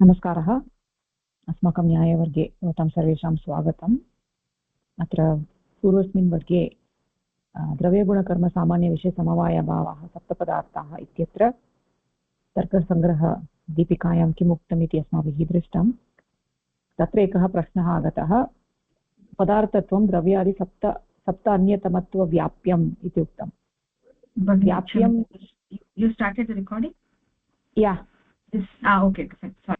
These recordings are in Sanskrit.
नमस्कारः। अस्माकं न्यायवर्गे भवतां सर्वेषां स्वागतम्। अत्र पूर्वस्मिन् वर्गे द्रव्यगुणकर्मसामान्यविषयसमवायभावाः सप्तपदार्थाः इत्यत्र तर्कसङ्ग्रहदीपिकायां किम् उक्तम् इति अस्माभिः दृष्टं। तत्र एकः प्रश्नः आगतः, पदार्थत्वं द्रव्यादि सप्त अन्यतमत्वव्याप्यम् इति उक्तम्। व्याप्यं You started the recording? Yeah. Okay, sorry.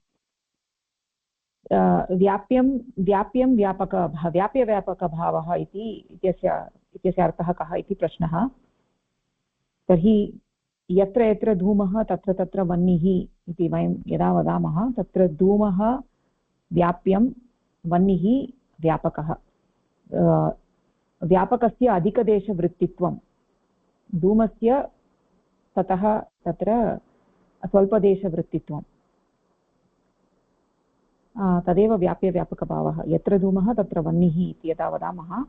व्याप्यं व्याप्यव्यापकभावः इत्यस्य अर्थः कः इति प्रश्नः। तर्हि यत्र यत्र धूमः तत्र तत्र वह्निः इति वयं यदा वदामः, तत्र धूमः व्याप्यं, वह्निः व्यापकः। व्यापकस्य अधिकदेशवृत्तित्वं, धूमस्य ततः तत्र स्वल्पदेशवृत्तित्वं, तदेव व्याप्यव्यापकभावः। यत्र धूमः तत्र वह्निः इति यदा वदामः,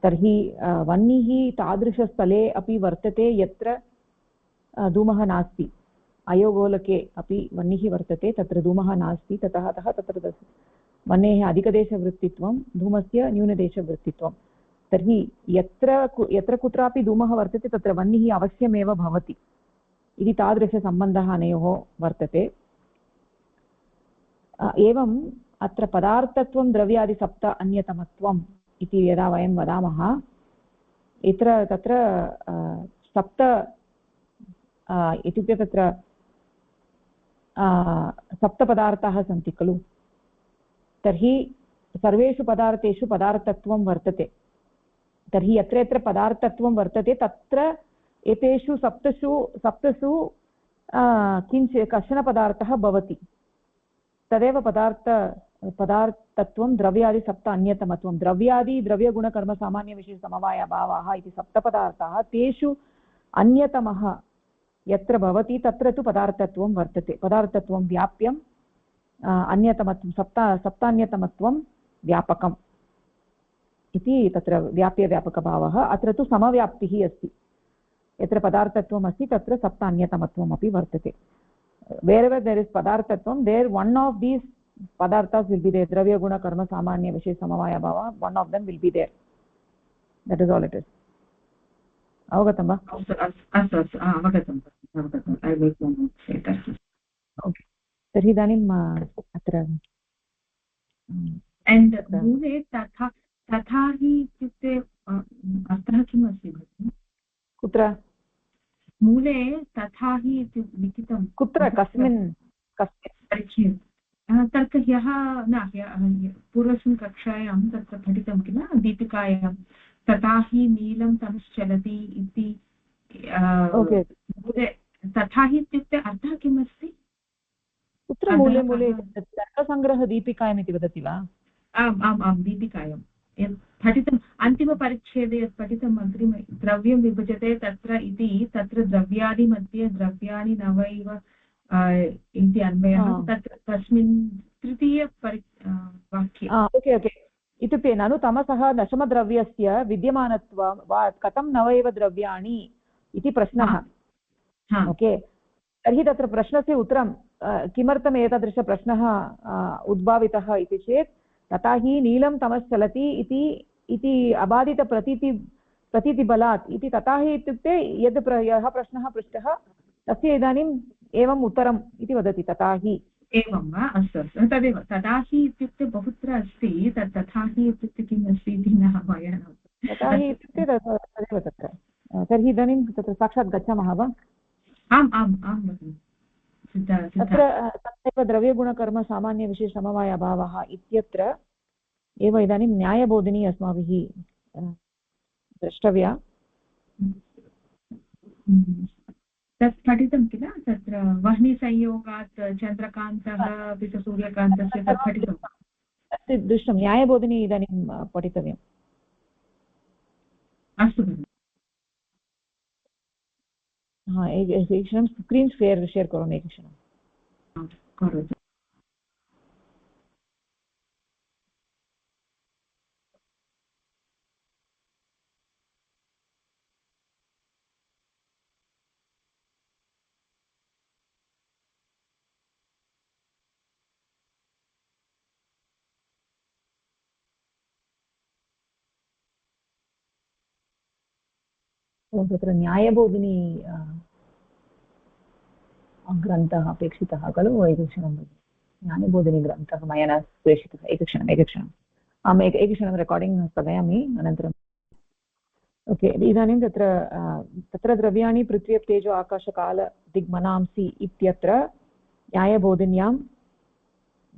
तर्हि वह्निः तादृशस्थले अपि वर्तते यत्र धूमः नास्ति। अयोगोलके अपि वह्निः वर्तते, तत्र धूमः नास्ति, ततः तत्र वह्नेः अधिकदेशवृत्तित्वं, धूमस्य न्यूनदेशवृत्तित्वं। तर्हि यत्र कुत्रापि धूमः वर्तते तत्र वह्निः अवश्यमेव भवति इति तादृशसम्बन्धः अनयोः वर्तते। एवम् अत्र पदार्थत्वं द्रव्यादिसप्त अन्यतमत्वम् इति यदा वयं वदामः, तत्र सप्त इत्युक्ते तत्र सप्तपदार्थाः सन्ति खलु। तर्हि सर्वेषु पदार्थेषु पदार्थत्वं वर्तते। तर्हि यत्र यत्र पदार्थत्वं वर्तते तत्र एतेषु सप्तसु कश्चन पदार्थः भवति। तदेव पदार्थत्वं द्रव्यादिसप्त अन्यतमत्वं। द्रव्यगुणकर्मसामान्यविशेषसमवायभावाः इति सप्तपदार्थाः, तेषु अन्यतमः यत्र भवति तत्र तु पदार्थत्वं वर्तते। पदार्थत्वं व्याप्यं, अन्यतमत्वं सप्तान्यतमत्वं व्यापकम् इति तत्र व्याप्यव्यापकभावः। अत्र तु समव्याप्तिः अस्ति। यत्र पदार्थत्वम् अस्ति तत्र सप्तान्यतमत्वमपि वर्तते। Wherever there is padarthatvam, there one of these padarthas will be there. Dravya guna karma samanya vishesha samavaya bhava, one of them will be there. That is all it is. Avagatam va? Astu, avagatam. I will say that. Okay. Tarhi idanim atra and मूले तथा हि इत्युक्ते अर्थः किम् अस्ति भगिनि? कुत्र मूले तथा हि इति लिखितं? कुत्र, कस्मिन् परिचयं? तत्र ह्यः न पूर्वस्मिन् कक्षायां तत्र पठितं किल, दीपिकायां तथा हि नीलं तमश्चलति इति। मूले तथा हि इत्युक्ते अर्थः किम् अस्ति? कुत्र मूले तर्कसङ्ग्रहदीपिकायाम् इति वदति वा? आम् दीपिकायां यत् पठितम् अन्तिमपरिच्छेदे यत् पठितम् अग्रिम द्रव्यं विभजते तत्र इति, तत्र द्रव्यादिमध्ये द्रव्याणि नवैव इति अन्वयः तत्र तस्मिन् तृतीयवाक्ये। ओके इत्युक्ते ननु तमसः दशमद्रव्यस्य विद्यमानत्वं वा कथं नवैव द्रव्याणि इति प्रश्नः। ओके, तर्हि तत्र प्रश्नस्य उत्तरं किमर्थम् एतादृशप्रश्नः उद्भावितः इति चेत्, तथा हि नीलं तमश्चलति इति अबाधितप्रतीतिबलात् इति। तथा हि इत्युक्ते यः प्रश्नः पृष्टः तस्य इदानीम् एवम् उत्तरम् इति वदति, तथा हि। एवं वा? अस्तु, तदेव तथा हि इत्युक्ते बहुत्र अस्ति। तथा हि इत्युक्ते किम् अस्ति इति न मया। तथा हि इत्युक्ते तदेव तत्र। तर्हि इदानीं तत्र साक्षात् गच्छामः वा? आम् तत्र तत्रैव द्रव्यगुणकर्मसामान्यविशेषसमवायभावः इत्यत्र एव इदानीं न्यायबोधिनी अस्माभिः द्रष्टव्या। तत् पठितं किल, तत्र वह्निसंयोगात् चन्द्रकान्तः अपि च सूर्यकान्तस्य तत् पठितम्? तत् दृष्टं, न्यायबोधिनी इदानीं पठितव्यम्। अस्तु, एकक्षणं स्क्रीन् शेर् करोमि, एकक्षणं करोतु। तत्र न्यायबोधिनी ग्रन्थः अपेक्षितः खलु एकक्षणं न्यायबोधिनी ग्रन्थः मया न प्रेषितः एकक्षणम् अहम् एकक्षणं रेकार्डिङ्ग् स्थगयामि अनन्तरम् ओके इदानीं तत्र द्रव्याणि पृथ्वी तेजो आकाशकाल दिग्मनांसि इत्यत्र न्यायबोधिन्यां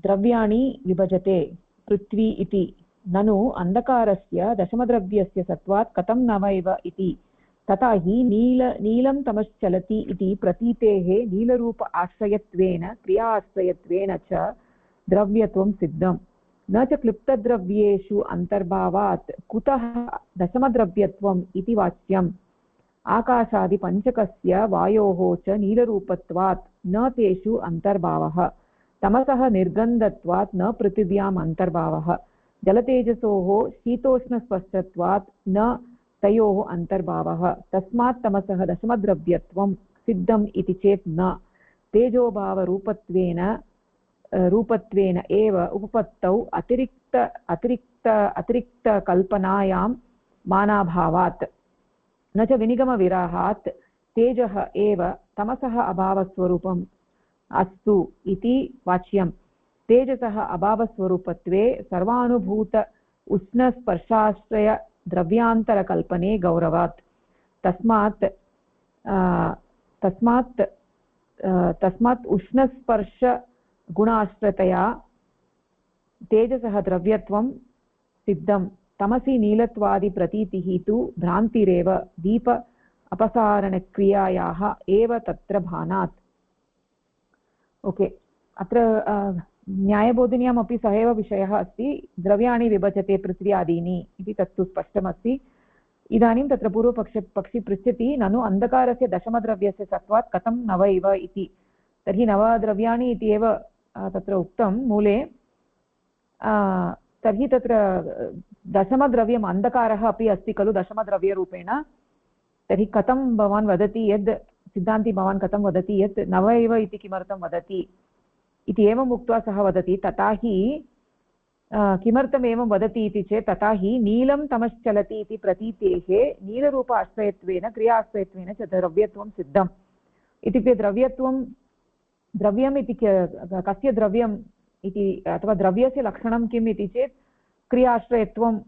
द्रव्याणि विभजते पृथ्वी इति ननु अन्धकारस्य दशमद्रव्यस्य सत्त्वात् कथं नव इव इति तथा हि नीलं तमश्चलति इति प्रतीतेः नीलरूप आश्रयत्वेन क्रिया आश्रयत्वेन च द्रव्यत्वं सिद्धम् न च क्लिप्तद्रव्येषु अन्तर्भावात् कुतः दशमद्रव्यत्वम् इति वाच्यम् आकाशादिपञ्चकस्य वायोः च नीलरूपत्वात् न तेषु अन्तर्भावः तमसः निर्गन्धत्वात् न पृथिव्याम् अन्तर्भावः जलतेजसोः शीतोष्णस्पर्शत्वात् न तयोः अन्तर्भावः तस्मात् तमसः दशमद्रव्यत्वं सिद्धम् इति चेत् न तेजोभावरूपत्वेन एव उपपत्तौ अतिरिक्तकल्पनायां मानाभावात् न च विनिगमविराहात् तेजः एव तमसः अभावस्वरूपम् अस्तु इति वाच्यम् तेजसः अभावस्वरूपत्वे सर्वानुभूत उष्णस्पर्शाश्रय द्रव्यान्तरकल्पने गौरवात् तस्मात् उष्णस्पर्श गुणाश्रतया तेजसः द्रव्यत्वं सिद्धं तमसि नीलत्वादिप्रतीतिः तु भ्रान्तिरेव दीप अपसारणक्रियायाः एव तत्र भानात् ओके अत्र न्यायबोधिन्यामपि सः एव विषयः अस्ति द्रव्याणि विभजते पृथ्वी आदीनि इति तत्तु स्पष्टमस्ति इदानीं तत्र पूर्वपक्षी पृच्छति ननु अन्धकारस्य दशमद्रव्यस्य सत्त्वात् कथं नव इव इति तर्हि नवद्रव्याणि इति एव तत्र उक्तं मूले तर्हि तत्र दशमद्रव्यम् अन्धकारः अपि अस्ति खलु दशमद्रव्यरूपेण तर्हि कथं भवान् वदति यद् सिद्धान्ती भवान् कथं वदति यत् नव एव इति किमर्थं वदति इति एवम् उक्त्वा सः वदति तथा हि किमर्थम् एवं वदति इति चेत् तथा हि नीलं तमश्चलति इति प्रतीतेः नीलरूप आश्रयत्वेन क्रियाश्रयत्वेन च द्रव्यत्वं सिद्धम् इत्युक्ते द्रव्यम् इति कस्य द्रव्यम् इति अथवा द्रव्यस्य लक्षणं किम् इति चेत् क्रियाश्रयत्वं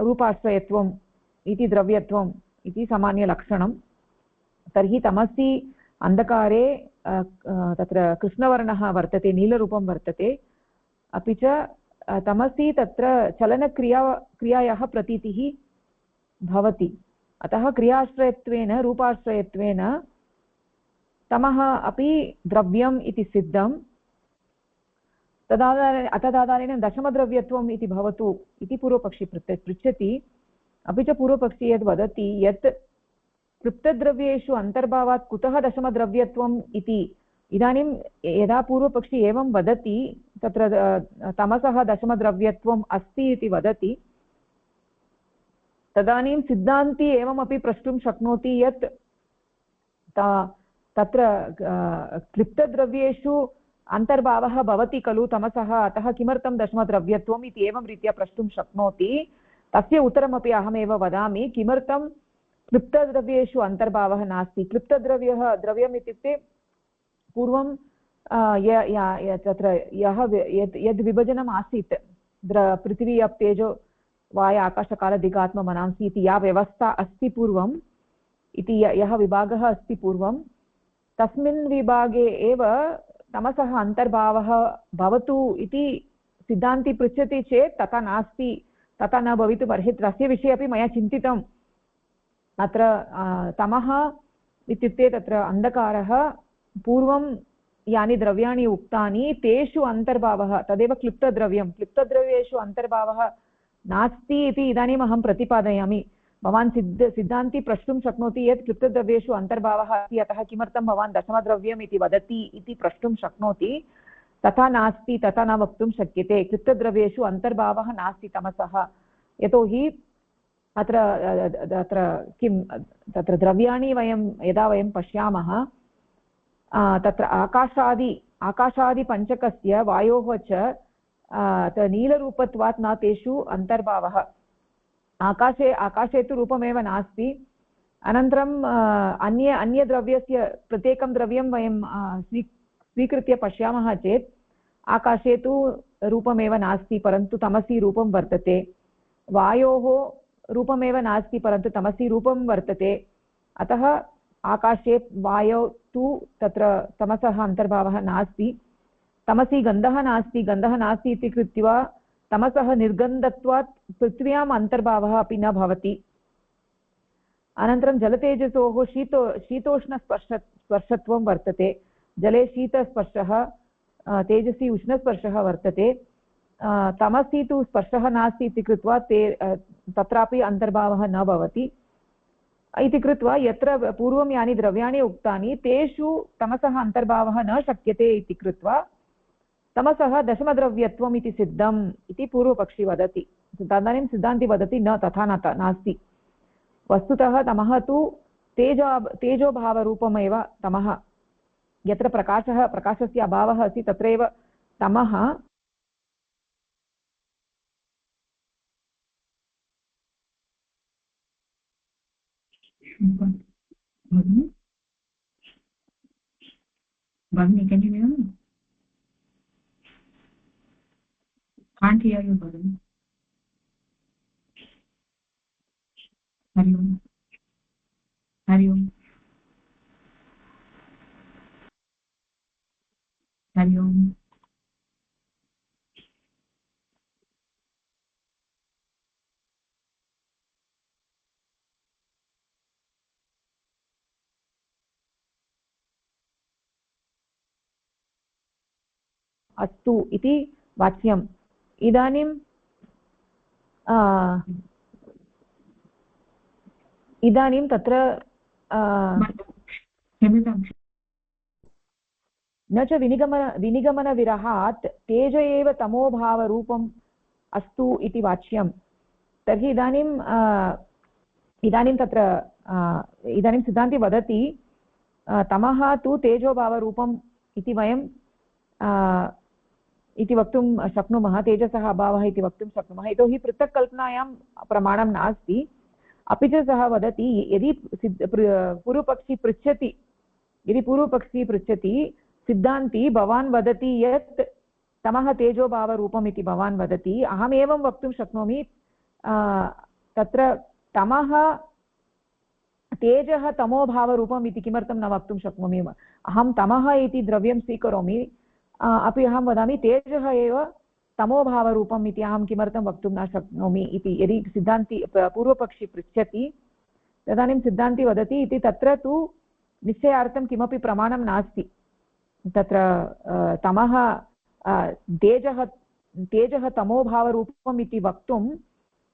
रूपाश्रयत्वम् इति द्रव्यत्वम् इति सामान्यलक्षणं तर्हि तमसि अन्धकारे तत्र कृष्णवर्णः वर्तते नीलरूपं वर्तते अपि च तमसि तत्र चलनक्रियायाः प्रतीतिः भवति अतः क्रियाश्रयत्वेन रूपाश्रयत्वेन तमः अपि द्रव्यम् इति सिद्धं तदाधारेण दशमद्रव्यत्वम् इति भवतु इति पूर्वपक्षी पृच्छति अपि च पूर्वपक्षी यद् वदति यत् क्लिप्तद्रव्येषु अन्तर्भावात् कुतः दशमद्रव्यत्वम् इति इदानीं यदा पूर्वपक्षी एवं वदति तत्र तमसः दशमद्रव्यत्वम् अस्ति इति वदति तदानीं सिद्धान्ती एवमपि प्रष्टुं शक्नोति यत् तत्र क्लिप्तद्रव्येषु अन्तर्भावः भवति खलु तमसः अतः किमर्थं दशमद्रव्यत्वम् इति एवं रीत्या प्रष्टुं शक्नोति तस्य उत्तरमपि अहमेव वदामि किमर्थं क्लिप्तद्रव्येषु अन्तर्भावः नास्ति द्रव्यम् इत्युक्ते पूर्वं तत्र यद् विभजनम् आसीत् पृथिवी अप् तेजो वाय आकाशकाल दिगात्ममनांसि इति या व्यवस्था अस्ति पूर्वम् इति यः विभागः अस्ति पूर्वं तस्मिन् विभागे एव तमसः अन्तर्भावः भवतु इति सिद्धान्ती पृच्छति चेत् तथा नास्ति तथा न भवितुमर्हति तस्य विषये अपि मया चिन्तितम् अत्र तमः इत्युक्ते तत्र अन्धकारः पूर्वं यानि द्रव्याणि उक्तानि तेषु अन्तर्भावः तदेव क्लिप्तद्रव्येषु अन्तर्भावः नास्ति इति इदानीम् अहं प्रतिपादयामि भवान् सिद्धान्ती प्रष्टुं शक्नोति यत् क्लिप्तद्रव्येषु अन्तर्भावः अस्ति अतः किमर्थं भवान् दशमद्रव्यम् इति वदति इति प्रष्टुं शक्नोति तथा नास्ति तथा न वक्तुं शक्यते क्लिप्तद्रव्येषु अन्तर्भावः नास्ति तमसः यतोहि अत्र किं तत्र द्रव्याणि यदा वयं पश्यामः तत्र आकाशादिपञ्चकस्य वायोः च नीलरूपत्वात् न तेषु अन्तर्भावः आकाशे तु रूपमेव नास्ति अनन्तरं अन्यद्रव्यस्य प्रत्येकं द्रव्यं वयं स्वीकृत्य पश्यामः चेत् आकाशे तु रूपमेव नास्ति परन्तु तमसि रूपं वर्तते, वायोः रूपमेव नास्ति परन्तु तमसि रूपं वर्तते। अतः आकाशे वायौ तु तत्र तमसः अन्तर्भावः नास्ति, तमसि गन्धः नास्ति इति कृत्वा तमसः निर्गन्धत्वात् पृथिव्याम् अन्तर्भावः अपि न भवति। अनन्तरं जलतेजसोः शीतोष्णस्पर्शत्वं वर्तते, जले शीतस्पर्शः तेजसि उष्णस्पर्शः वर्तते, तमसि तु स्पर्शः नास्ति इति कृत्वा तत्रापि अन्तर्भावः न भवति इति कृत्वा यत्र पूर्वं यानि द्रव्याणि उक्तानि तेषु तमसः अन्तर्भावः न शक्यते इति कृत्वा तमसः दशमद्रव्यत्वम् इति सिद्धम् इति पूर्वपक्षी वदति। तदानीं सिद्धान्ती वदति न तथा नास्ति, वस्तुतः तमः तु तेजोभावरूपमेव तमः, यत्र प्रकाशस्य अभावः अस्ति तत्रैव तमः Bhavani, can you hear me? Can't hear you, Bhavani. Hari Om. Hari Om. Hari Om. अस्तु इति वाच्यम्। इदानीं तत्र न च विनिगमनविरहात् तेज एव तमोभावरूपम् अस्तु इति वाच्यं। तर्हि इदानीं तत्र इदानीं सिद्धान्ती वदति तमः तु तेजोभावरूपम् इति वयं इति वक्तुं शक्नुमः, तेजसः अभावः इति वक्तुं शक्नुमः, यतोहि पृथक् कल्पनायां प्रमाणं नास्ति। अपि च सः वदति यदि पूर्वपक्षी पृच्छति सिद्धान्ती भवान् वदति यत् तमः तेजोभावरूपम् इति भवान् वदति, अहमेवं वक्तुं शक्नोमि तत्र तमः तेजः तमोभावरूपम् इति किमर्थं न वक्तुं शक्नोमि। अहं तमः इति द्रव्यं स्वीकरोमि, अपि अहं वदामि तेजः एव तमोभावरूपम् इति अहं किमर्थं वक्तुं न शक्नोमि इति यदि सिद्धान्ती पूर्वपक्षी पृच्छति तदानीं सिद्धान्ती वदति इति तत्र तु निश्चयार्थं किमपि प्रमाणं नास्ति। तत्र तमः तेजः तमोभावरूपम् इति वक्तुं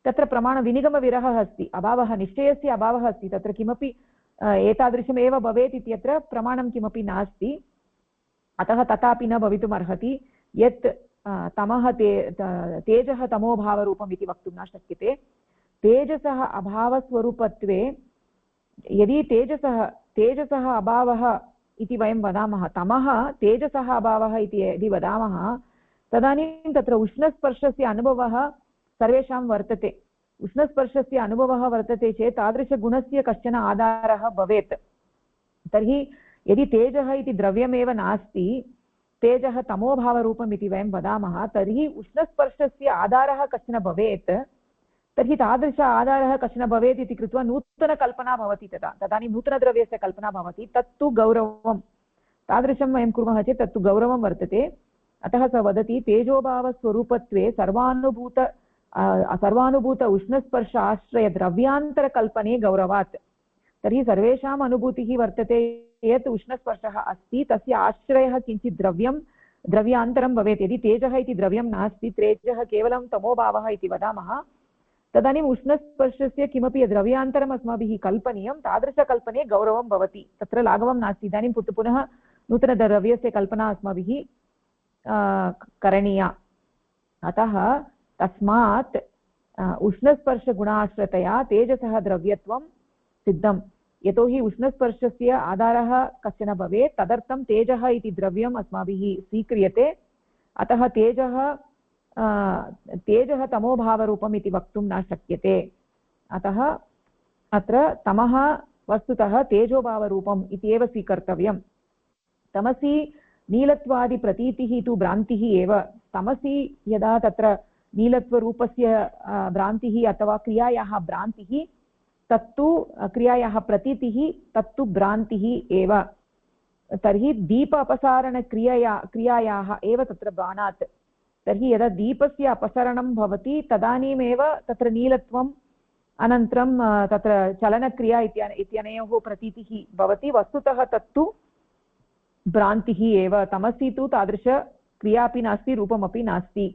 तत्र विनिगमविरहः अस्ति, अभावः, निश्चयस्य अभावः अस्ति, तत्र किमपि एतादृशमेव भवेत् इत्यत्र प्रमाणं किमपि नास्ति। अतः तथापि न भवितुम् अर्हति यत् तमः तेजः तमोभावरूपम् इति वक्तुं न शक्यते। तेजसः अभावस्वरूपत्वे यदि तेजसः अभावः इति वयं वदामः, तमः तेजसः अभावः इति यदि वदामः तदानीं तत्र उष्णस्पर्शस्य अनुभवः सर्वेषां वर्तते। उष्णस्पर्शस्य अनुभवः वर्तते चेत् तादृशगुणस्य कश्चन आधारः भवेत्। तर्हि यदि तेजः इति द्रव्यमेव नास्ति, तेजः तमोभावरूपम् इति वयं वदामः, तर्हि उष्णस्पर्शस्य आधारः कश्चन भवेत्। तर्हि तादृश आधारः कश्चन भवेत् इति कृत्वा नूतनकल्पना भवति, तदानीं नूतनद्रव्यस्य कल्पना भवति, तत्तु गौरवं। तादृशं वयं कुर्मः चेत् तत्तु गौरवं वर्तते। अतः स वदति तेजोभावस्वरूपत्वे सर्वानुभूत उष्णस्पर्श आश्रय द्रव्यान्तरकल्पने गौरवात्। तर्हि सर्वेषाम् अनुभूतिः वर्तते यत् उष्णस्पर्शः अस्ति, तस्य आश्रयः किञ्चित् द्रव्यान्तरं भवेत्। यदि तेजः इति द्रव्यं नास्ति, तेजः केवलं तमोभावः इति वदामः, तदानीम् उष्णस्पर्शस्य किमपि द्रव्यान्तरम् अस्माभिः कल्पनीयं, तादृशकल्पने गौरवं भवति, तत्र लाघवं नास्ति। इदानीं पुनः नूतनद्रव्यस्य कल्पना अस्माभिः करणीया। अतः तस्मात् उष्णस्पर्शगुणाश्रतया तेजसः द्रव्यत्वं सिद्धं, यतोहि उष्णस्पर्शस्य आधारः कश्चन भवेत्, तदर्थं तेजः इति द्रव्यम् अस्माभिः स्वीक्रियते। अतः तेजः तमोभावरूपम् इति वक्तुं न शक्यते। अतः अत्र तमः वस्तुतः तेजोभावरूपम् इत्येव स्वीकर्तव्यम् तमसि नीलत्वादिप्रतीतिः तु भ्रान्तिः एव तमसि यदा तत्र नीलत्वरूपस्य भ्रान्तिः अथवा क्रियायाः भ्रान्तिः तत्तु क्रियायाः प्रतीतिः तत्तु भ्रान्तिः एव तर्हि दीप क्रियायाः एव तत्र बाणात् तर्हि यदा दीपस्य अपसरणं भवति तदानीमेव तत्र नीलत्वम् अनन्तरं तत्र चलनक्रिया इत्यनयोः प्रतीतिः भवति वस्तुतः तत्तु भ्रान्तिः एव तमसि तु तादृशक्रियापि नास्ति रूपमपि नास्ति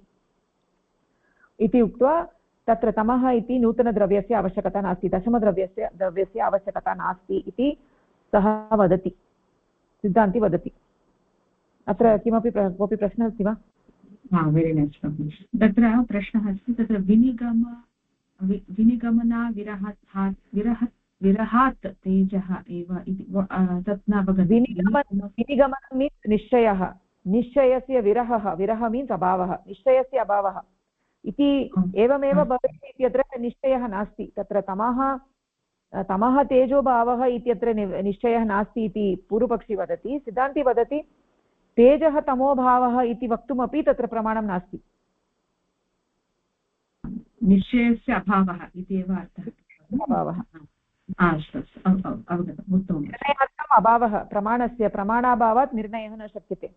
इति उक्त्वा तत्र तमः इति नूतनद्रव्यस्य आवश्यकता नास्ति दशमद्रव्यस्य आवश्यकता नास्ति इति सः वदति सिद्धान्ती वदति अत्र किमपि कोऽपि प्रश्नः अस्ति वा वेरि नैस् तत्र प्रश्नः अस्ति तत्र विनिगमना विरहात् तेजः एव इति तत् न अवगतं विनिगमनं मीन्स् निश्चयस्य विरहः मीन्स् अभावः निश्चयस्य अभावः इति एवमेव भवति इत्यत्र निश्चयः नास्ति तत्र तमः तेजोभावः इत्यत्र निश्चयः नास्ति इति पूर्वपक्षी वदति सिद्धान्ती वदति तेजः तमोभावः इति वक्तुमपि तत्र प्रमाणं नास्ति निश्चयस्य अभावः इति एव अर्थः अभावः अस्तु अवगतम् उत्तमं निर्णयार्थम् अभावः प्रमाणाभावात् निर्णयः न शक्यते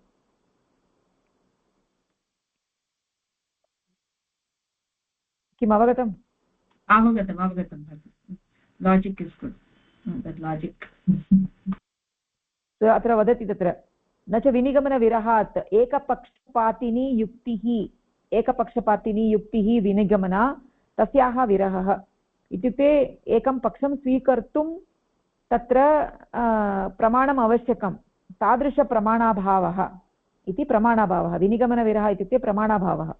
किम् अवगतम् अवगतं logic is good that logic अत्र वदति तत्र न च विनिगमनविरहात् एकपक्षपातिनी युक्तिः विनिगमना तस्याः विरहः इत्युक्ते एकं पक्षं स्वीकर्तुं तत्र प्रमाणम् आवश्यकं तादृशप्रमाणाभावः इति प्रमाणाभावः विनिगमनविरहः इत्युक्ते प्रमाणाभावः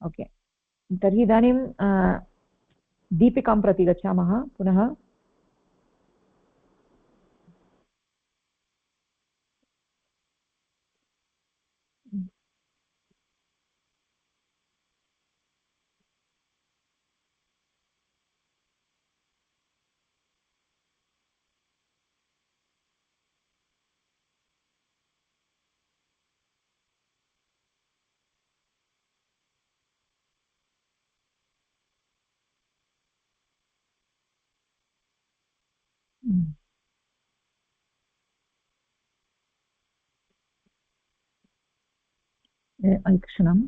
ओके तर्हि इदानीं दीपिकां प्रति गच्छामः पुनः क्षणम्